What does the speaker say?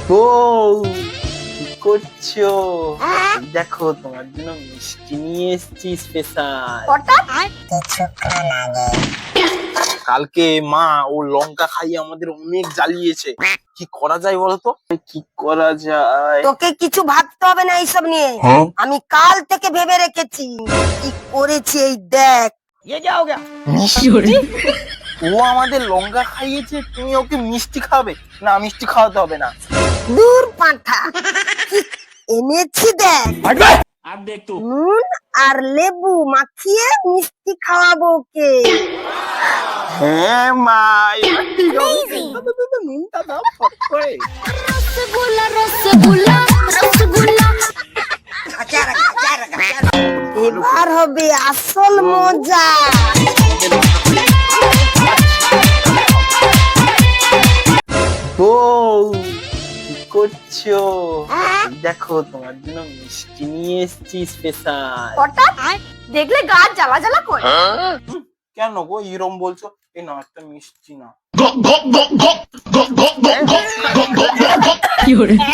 বউ কি করছো? দেখো তোমার জন্য মিষ্টি নিয়ে এসেছি স্পেশাল। কালকে মা ও লঙ্কা খাইয়ে আমাদের অনেক জ্বালিয়েছে। কি করা যায় বলতো? কি করা যায়? তোকে কিছু ভাবতে হবে না এইসব নিয়ে। আমি কাল থেকে ভেবে রেখেছি কি করেছি, এই দেখ। মিষ্টি? ও আমাদের লঙ্কা খাইয়েছে, তুমি ওকে মিষ্টি খাবে? না, মিষ্টি খাওয়াতে হবে না। দূর পাঁঠা, কি এনেছি দেখ। নুন আর লেবু মাখিয়ে মিষ্টি খাওয়াবো ওকে। হ্যাঁ মা, এবার ঠিক হবে। নুনটা দাও ফট করে। এবার হবে আসল মজা। বউ কি করছো? দেখো তোমার জন্য মিষ্টি নিয়ে এসেছি স্পেশাল। হঠাৎ দেখলে গা জ্বালা জ্বালা করে। কেন গো এরম বলছো? এই না, একটা মিষ্টি না। ঠিক হয়েছে।